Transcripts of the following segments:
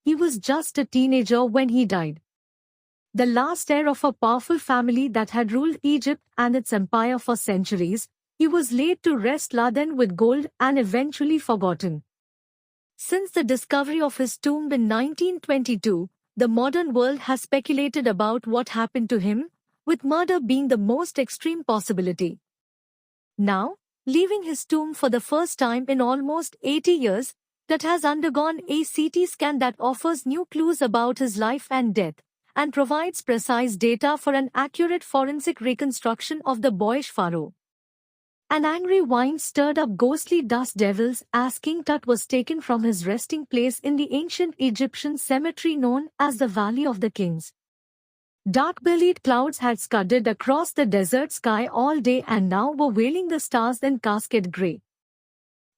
he was just a teenager when he died. The last heir of a powerful family that had ruled Egypt and its empire for centuries, he was laid to rest laden with gold and eventually forgotten. Since the discovery of his tomb in 1922, the modern world has speculated about what happened to him, with murder being the most extreme possibility. Now, leaving his tomb for the first time in almost 80 years, Tut has undergone a CT scan that offers new clues about his life and death, and provides precise data for an accurate forensic reconstruction of the boyish pharaoh. An angry wind stirred up ghostly dust devils as King Tut was taken from his resting place in the ancient Egyptian cemetery known as the Valley of the Kings. Dark-bellied clouds had scudded across the desert sky all day and now were veiling the stars in cascade grey.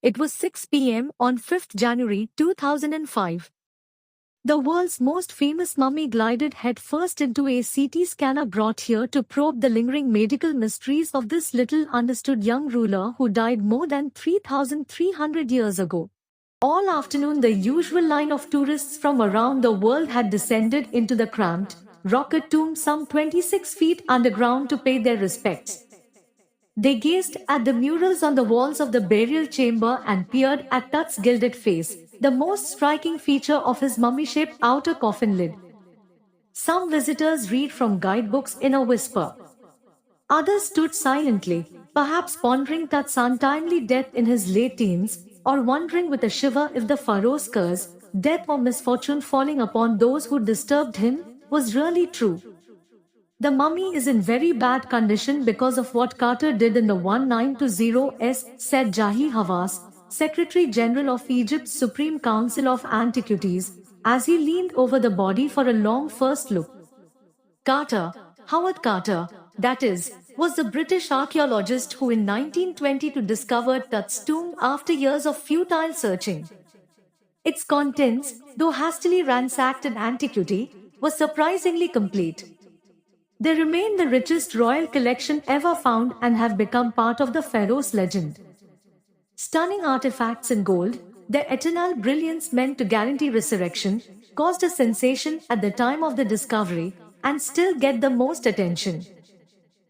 It was 6 p.m. on 5th January 2005. The world's most famous mummy glided headfirst into a CT scanner brought here to probe the lingering medical mysteries of this little understood young ruler who died more than 3,300 years ago. All afternoon the usual line of tourists from around the world had descended into the cramped, rocket tomb some 26 feet underground to pay their respects. They gazed at the murals on the walls of the burial chamber and peered at Tut's gilded face, the most striking feature of his mummy-shaped outer coffin lid. Some visitors read from guidebooks in a whisper. Others stood silently, perhaps pondering Tut's untimely death in his late teens, or wondering with a shiver if the pharaoh's curse, death or misfortune falling upon those who disturbed him, was really true. The mummy is in very bad condition because of what Carter did in the 1920s, said Jahi Hawass, Secretary General of Egypt's Supreme Council of Antiquities, as he leaned over the body for a long first look. Carter, Howard Carter, that is, was the British archaeologist who in 1922 discovered Tut's tomb after years of futile searching. Its contents, though hastily ransacked in antiquity, were surprisingly complete. They remain the richest royal collection ever found and have become part of the pharaoh's legend. Stunning artifacts in gold, their eternal brilliance meant to guarantee resurrection, caused a sensation at the time of the discovery and still get the most attention.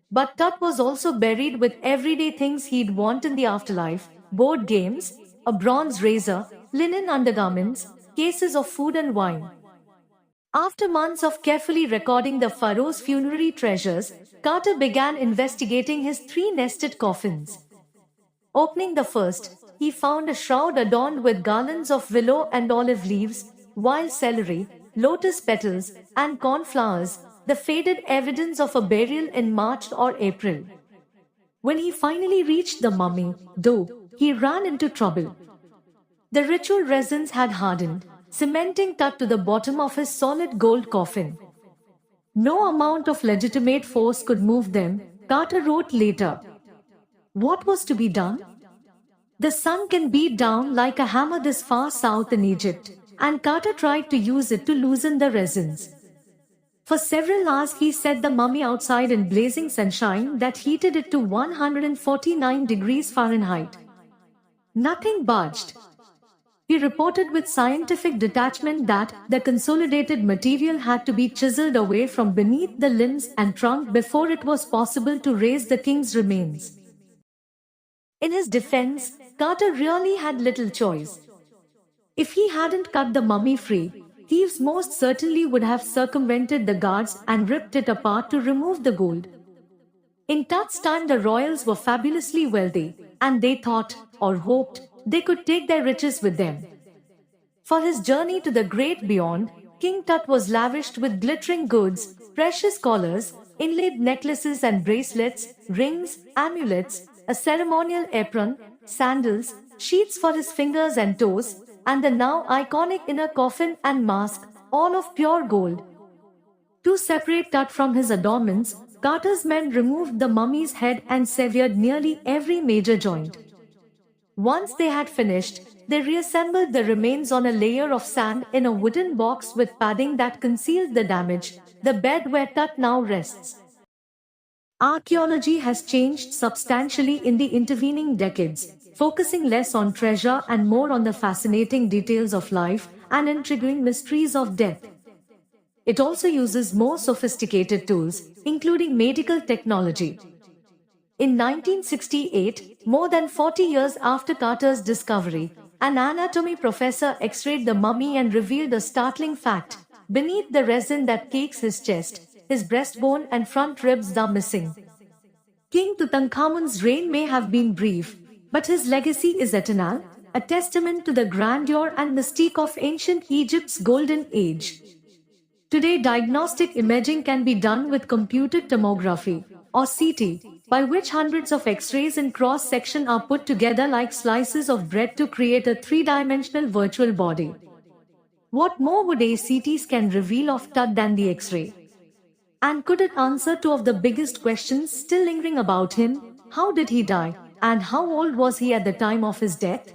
But Tut was also buried with everyday things he'd want in the afterlife: board games, a bronze razor, linen undergarments, cases of food and wine. After months of carefully recording the pharaoh's funerary treasures, Carter began investigating his three nested coffins. Opening the first, he found a shroud adorned with garlands of willow and olive leaves, wild celery, lotus petals, and cornflowers, the faded evidence of a burial in March or April. When he finally reached the mummy, though, he ran into trouble. The ritual resins had hardened, cementing Tut to the bottom of his solid gold coffin. No amount of legitimate force could move them, Carter wrote later. What was to be done? The sun can beat down like a hammer this far south in Egypt, and Carter tried to use it to loosen the resins. For several hours he set the mummy outside in blazing sunshine that heated it to 149 degrees Fahrenheit. Nothing budged. He reported with scientific detachment that the consolidated material had to be chiseled away from beneath the limbs and trunk before it was possible to raise the king's remains. In his defense, Carter really had little choice. If he hadn't cut the mummy free, thieves most certainly would have circumvented the guards and ripped it apart to remove the gold. In Tut's time the royals were fabulously wealthy, and they thought, or hoped, they could take their riches with them. For his journey to the great beyond, King Tut was lavished with glittering goods, precious collars, inlaid necklaces and bracelets, rings, amulets, a ceremonial apron, sandals, sheaths for his fingers and toes, and the now iconic inner coffin and mask, all of pure gold. To separate Tut from his adornments, Carter's men removed the mummy's head and severed nearly every major joint. Once they had finished, they reassembled the remains on a layer of sand in a wooden box with padding that concealed the damage, the bed where Tut now rests. Archaeology has changed substantially in the intervening decades, focusing less on treasure and more on the fascinating details of life and intriguing mysteries of death. It also uses more sophisticated tools, including medical technology. In 1968, more than 40 years after Carter's discovery, an anatomy professor x-rayed the mummy and revealed a startling fact. Beneath the resin that cakes his chest, his breastbone and front ribs are missing. King Tutankhamun's reign may have been brief, but his legacy is eternal, a testament to the grandeur and mystique of ancient Egypt's golden age. Today, diagnostic imaging can be done with computed tomography, or CT, by which hundreds of X-rays in cross-section are put together like slices of bread to create a three-dimensional virtual body. What more would a CT scan reveal of Tut than the X-ray? And could it answer two of the biggest questions still lingering about him? How did he die? And how old was he at the time of his death?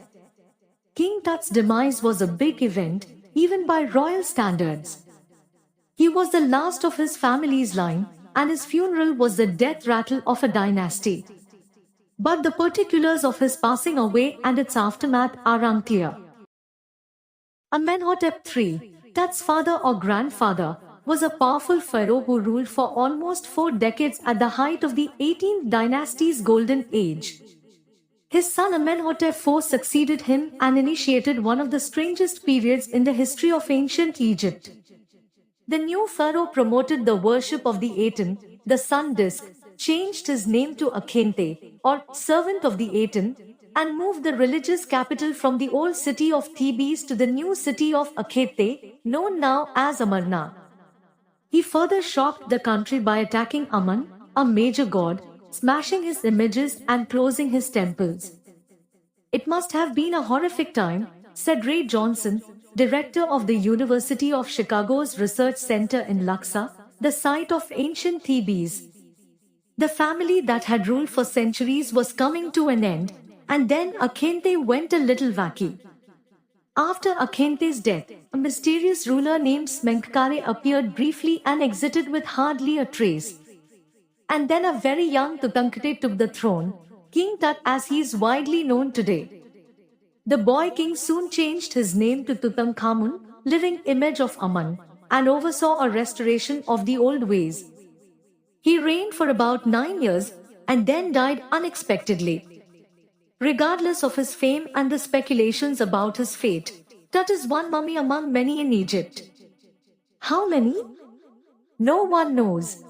King Tut's demise was a big event, even by royal standards. He was the last of his family's line, and his funeral was the death rattle of a dynasty. But the particulars of his passing away and its aftermath are unclear. Amenhotep III, Tut's father or grandfather, was a powerful pharaoh who ruled for almost 4 decades at the height of the 18th dynasty's golden age. His son Amenhotep IV succeeded him and initiated one of the strangest periods in the history of ancient Egypt. The new pharaoh promoted the worship of the Aten, the sun disk, changed his name to Akhente, or servant of the Aten, and moved the religious capital from the old city of Thebes to the new city of Akhete, known now as Amarna. He further shocked the country by attacking Amun, a major god, smashing his images and closing his temples. "It must have been a horrific time," said Ray Johnson, director of the University of Chicago's Research Center in Luxor, the site of ancient Thebes. The family that had ruled for centuries was coming to an end, and then Akhente went a little wacky. After Akhente's death, a mysterious ruler named Smenkhkare appeared briefly and exited with hardly a trace. And then a very young Tutankhamun took the throne, King Tut as he is widely known today. The boy king soon changed his name to Tutankhamun, living image of Amun, and oversaw a restoration of the old ways. He reigned for about 9 years and then died unexpectedly. Regardless of his fame and the speculations about his fate, Tut is one mummy among many in Egypt. How many? No one knows.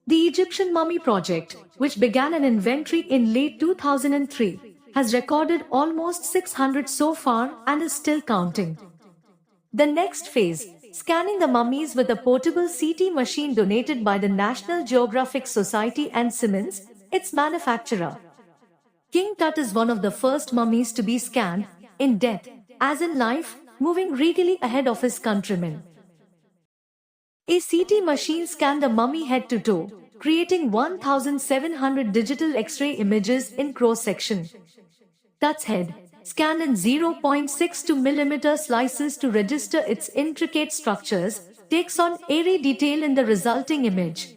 The Egyptian Mummy Project, which began an inventory in late 2003, has recorded almost 600 so far and is still counting. The next phase, scanning the mummies with a portable CT machine donated by the National Geographic Society and Siemens, its manufacturer. King Tut is one of the first mummies to be scanned, in death, as in life, moving regally ahead of his countrymen. A CT machine scanned the mummy head to toe, creating 1,700 digital X-ray images in cross-section. Tut's head, scanned in 0.62 mm slices to register its intricate structures, takes on eerie detail in the resulting image.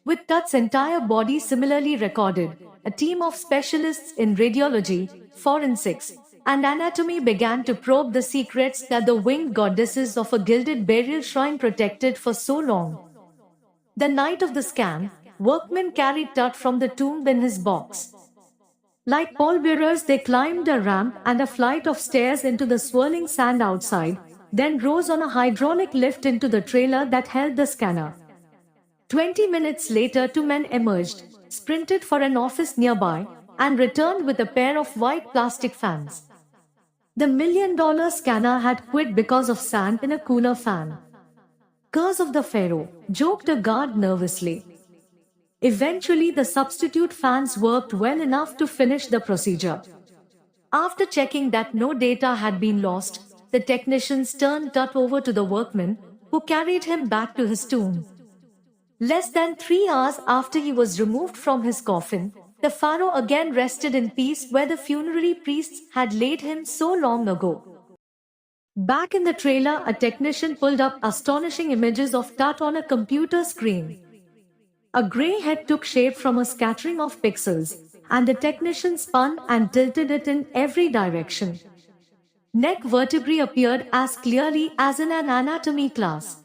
With Tut's entire body similarly recorded, a team of specialists in radiology, forensics, and anatomy began to probe the secrets that the winged goddesses of a gilded burial shrine protected for so long. The night of the scan, workmen carried Tut from the tomb in his box. Like pallbearers, they climbed a ramp and a flight of stairs into the swirling sand outside, then rose on a hydraulic lift into the trailer that held the scanner. 20 minutes later, 2 men emerged, sprinted for an office nearby, and returned with a pair of white plastic fans. The $1 million scanner had quit because of sand in a cooler fan. "Curse of the Pharaoh," joked a guard nervously. Eventually, the substitute fans worked well enough to finish the procedure. After checking that no data had been lost, the technicians turned Tut over to the workmen, who carried him back to his tomb. Less than 3 hours after he was removed from his coffin, the pharaoh again rested in peace where the funerary priests had laid him so long ago. Back in the trailer, a technician pulled up astonishing images of Tut on a computer screen. A grey head took shape from a scattering of pixels, and the technician spun and tilted it in every direction. Neck vertebrae appeared as clearly as in an anatomy class.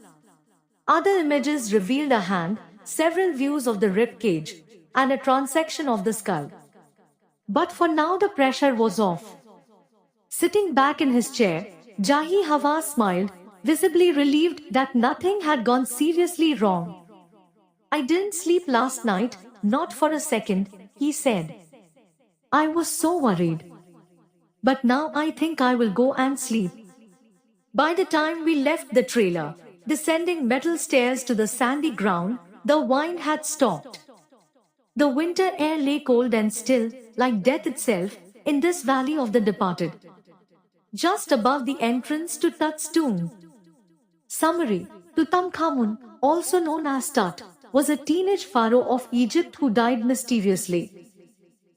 Other images revealed a hand, several views of the rib cage, and a transection of the skull. But for now the pressure was off. Sitting back in his chair, Jahi Hawa smiled, visibly relieved that nothing had gone seriously wrong. I didn't sleep last night, not for a second, he said. I was so worried. But now I think I will go and sleep. By the time we left the trailer, descending metal stairs to the sandy ground, the wind had stopped. The winter air lay cold and still, like death itself, in this valley of the departed. Just above the entrance to Tut's tomb. Summary: Tutankhamun, also known as Tut, was a teenage pharaoh of Egypt who died mysteriously.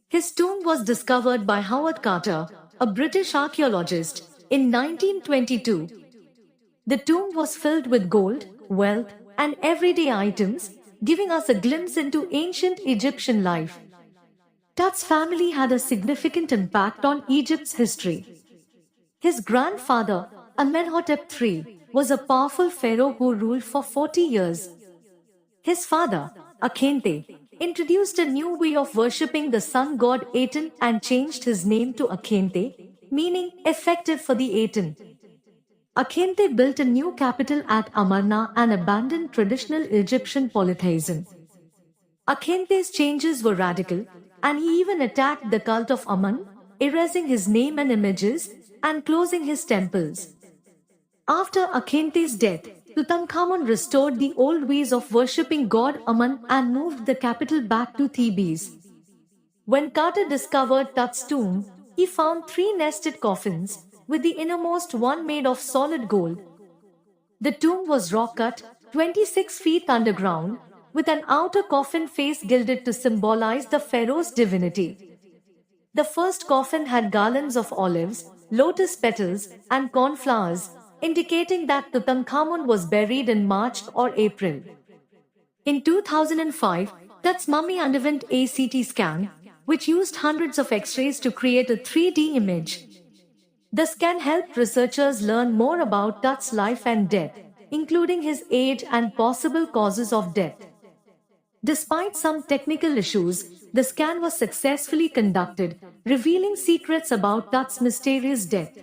His tomb was discovered by Howard Carter, a British archaeologist, in 1922. The tomb was filled with gold, wealth, and everyday items, giving us a glimpse into ancient Egyptian life. Tut's family had a significant impact on Egypt's history. His grandfather, Amenhotep III, was a powerful pharaoh who ruled for 40 years. His father, Akhente, introduced a new way of worshipping the sun god Aten and changed his name to Akhente, meaning effective for the Aten. Akhente built a new capital at Amarna and abandoned traditional Egyptian polytheism. Akhente's changes were radical, and he even attacked the cult of Amun, erasing his name and images, and closing his temples. After Akhente's death, Tutankhamun restored the old ways of worshipping god Amun and moved the capital back to Thebes. When Carter discovered Tut's tomb, he found 3 nested coffins, with the innermost one made of solid gold. The tomb was rock-cut, 26 feet underground, with an outer coffin face gilded to symbolize the pharaoh's divinity. The first coffin had garlands of olives, lotus petals, and cornflowers, indicating that Tutankhamun was buried in March or April. In 2005, Tut's mummy underwent a CT scan, which used hundreds of X-rays to create a 3D image. The scan helped researchers learn more about Tut's life and death, including his age and possible causes of death. Despite some technical issues, the scan was successfully conducted, revealing secrets about Tut's mysterious death.